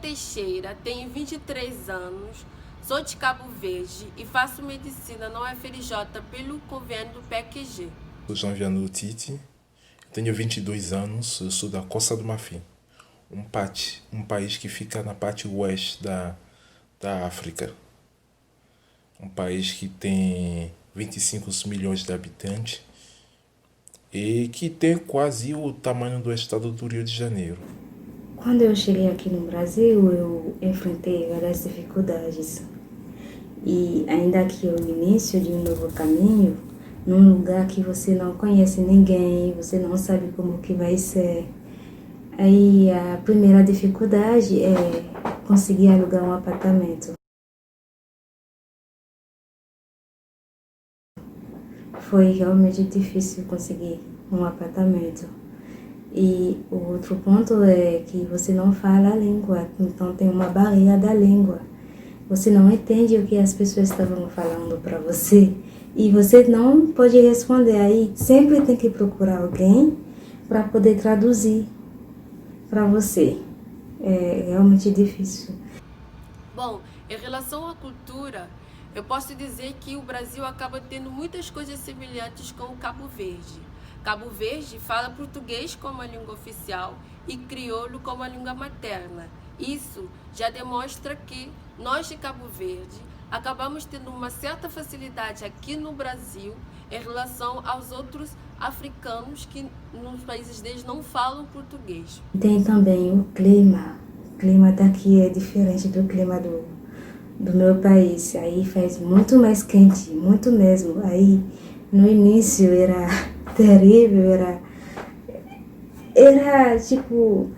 Teixeira, tenho 23 anos, sou de Cabo Verde e faço medicina na UFRJ pelo convênio do PEQG. Sou Janviano Tite, tenho 22 anos, eu sou da Costa do Marfim, um país que fica na parte oeste da África. Um país que tem 25 milhões de habitantes e que tem quase o tamanho do estado do Rio de Janeiro. Quando eu cheguei aqui no Brasil, eu enfrentei várias dificuldades. E ainda que o início de um novo caminho, num lugar que você não conhece ninguém, você não sabe como que vai ser. Aí a primeira dificuldade é conseguir alugar um apartamento. Foi realmente difícil conseguir um apartamento. E o outro ponto é que você não fala a língua, então tem uma barreira da língua. Você não entende o que as pessoas estavam falando para você e você não pode responder. Aí sempre tem que procurar alguém para poder traduzir para você. É realmente difícil. Bom, em relação à cultura, eu posso dizer que o Brasil acaba tendo muitas coisas semelhantes com o Cabo Verde. Cabo Verde fala português como a língua oficial e crioulo como a língua materna. Isso já demonstra que nós de Cabo Verde acabamos tendo uma certa facilidade aqui no Brasil em relação aos outros africanos que nos países deles não falam português. Tem também o clima. O clima daqui é diferente do clima do meu país. Aí faz muito mais quente, muito mesmo. Aí no início era terrível, era tipo,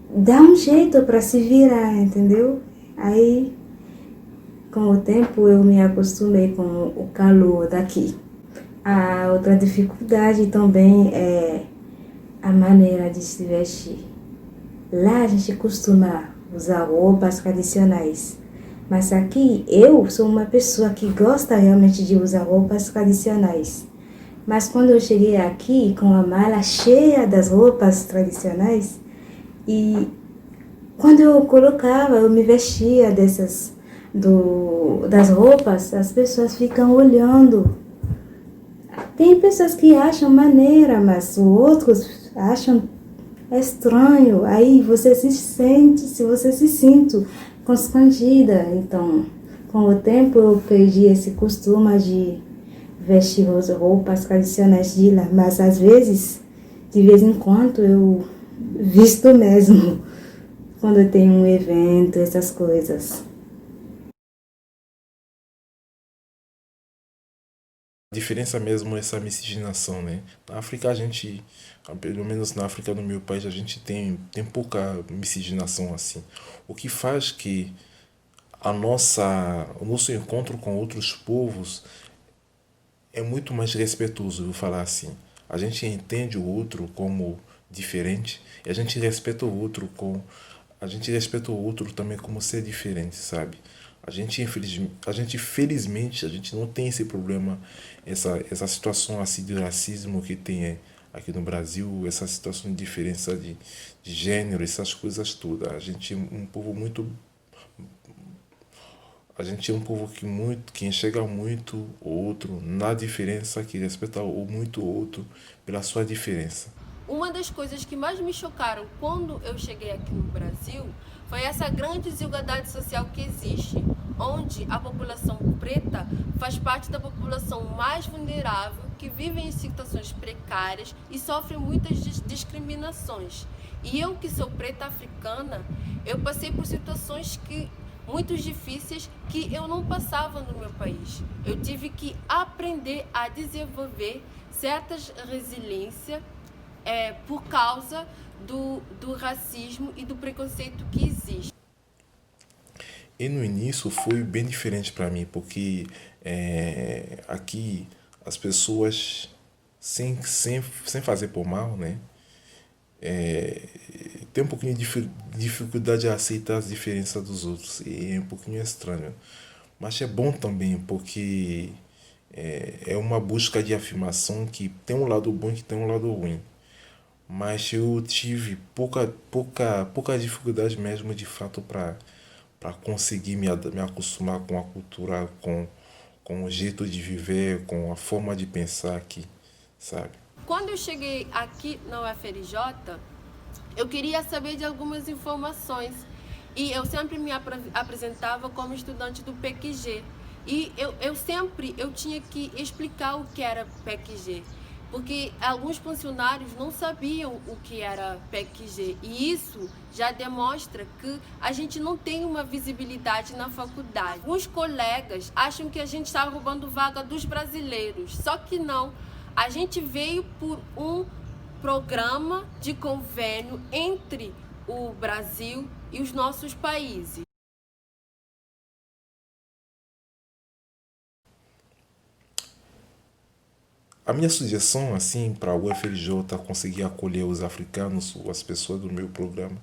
dá um jeito para se virar, entendeu? Aí com o tempo eu me acostumei com o calor daqui. A outra dificuldade também é a maneira de se vestir. Lá a gente costuma usar roupas tradicionais. Mas aqui eu sou uma pessoa que gosta realmente de usar roupas tradicionais. Mas quando eu cheguei aqui com a mala cheia das roupas tradicionais, e quando eu colocava, eu me vestia das roupas, as pessoas ficam olhando. Tem pessoas que acham maneira, mas outros acham estranho. Aí você se sente constrangida. Então, com o tempo eu perdi esse costume de vestir as roupas tradicionais de lá. Mas às vezes, de vez em quando, eu visto mesmo. Quando tem um evento, essas coisas. A diferença mesmo é essa miscigenação, né? Na África a gente, pelo menos na África, no meu país, a gente tem pouca miscigenação assim. O que faz que o nosso encontro com outros povos é muito mais respeitoso, eu vou falar assim. A gente entende o outro como diferente e a gente respeita o outro também como ser diferente, sabe? Felizmente, a gente não tem esse problema, essa situação assim de racismo que tem aqui no Brasil, essa situação de diferença de gênero, essas coisas todas. A gente é um povo que enxerga muito o outro na diferença, que respeita muito o outro pela sua diferença. Uma das coisas que mais me chocaram quando eu cheguei aqui no Brasil foi essa grande desigualdade social que existe, onde a população preta faz parte da população mais vulnerável, que vive em situações precárias e sofre muitas discriminações. E eu, que sou preta africana, eu passei por situações muito difíceis que eu não passava no meu país. Eu tive que aprender a desenvolver certas resiliências por causa do racismo e do preconceito que existe. E no início foi bem diferente para mim, porque aqui as pessoas, sem fazer por mal, né? Tem um pouquinho de dificuldade de aceitar as diferenças dos outros. E é um pouquinho estranho. Mas é bom também, porque é uma busca de afirmação que tem um lado bom e que tem um lado ruim. mas eu tive pouca dificuldade mesmo de fato para conseguir me acostumar com a cultura, com o jeito de viver, com a forma de pensar aqui, sabe? Quando eu cheguei aqui na UFRJ, eu queria saber de algumas informações e eu sempre me apresentava como estudante do PQG. E eu tinha que explicar o que era PQG, porque alguns funcionários não sabiam o que era PQG, e isso já demonstra que a gente não tem uma visibilidade na faculdade. Alguns colegas acham que a gente está roubando vaga dos brasileiros, só que não. A gente veio por um programa de convênio entre o Brasil e os nossos países. A minha sugestão, assim, para o UFRJ conseguir acolher os africanos, ou as pessoas do meu programa,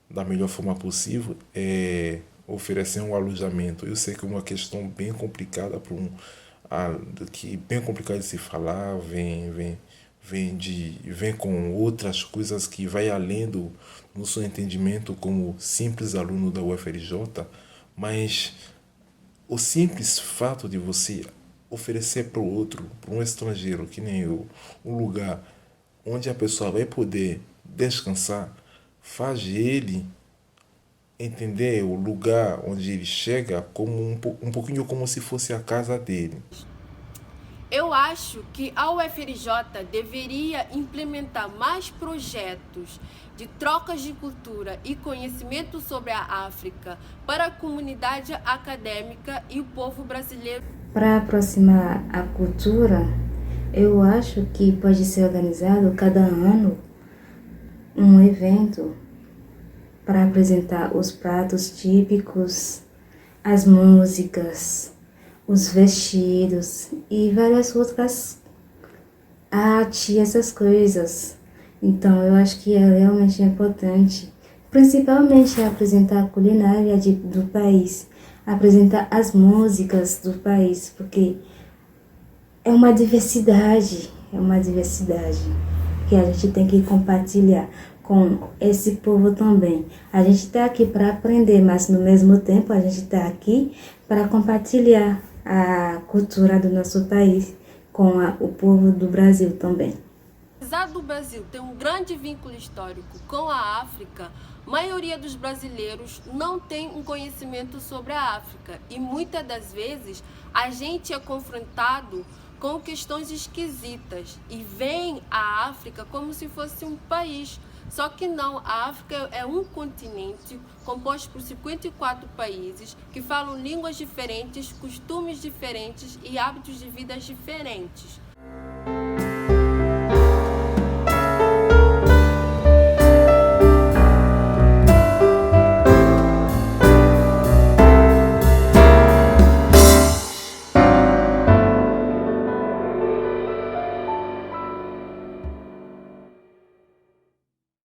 da melhor forma possível, é oferecer um alojamento. Eu sei que é uma questão bem complicada bem complicada de se falar, vem com outras coisas que vai além do seu entendimento como simples aluno da UFRJ, mas o simples fato de você oferecer para o outro, para um estrangeiro que nem eu, um lugar onde a pessoa vai poder descansar, faz ele entender o lugar onde ele chega como um pouquinho como se fosse a casa dele. Eu acho que a UFRJ deveria implementar mais projetos de trocas de cultura e conhecimento sobre a África para a comunidade acadêmica e o povo brasileiro. Para aproximar a cultura, eu acho que pode ser organizado cada ano um evento para apresentar os pratos típicos, as músicas, os vestidos e várias outras artes, essas coisas. Então eu acho que é realmente importante, principalmente apresentar a culinária do país, apresentar as músicas do país, porque é uma diversidade que a gente tem que compartilhar com esse povo também. A gente está aqui para aprender, mas no mesmo tempo a gente está aqui para compartilhar a cultura do nosso país com o povo do Brasil também. Apesar do Brasil ter um grande vínculo histórico com a África, a maioria dos brasileiros não tem um conhecimento sobre a África e muitas das vezes a gente é confrontado com questões esquisitas e vem a África como se fosse um país. Só que não, a África é um continente composto por 54 países que falam línguas diferentes, costumes diferentes e hábitos de vida diferentes.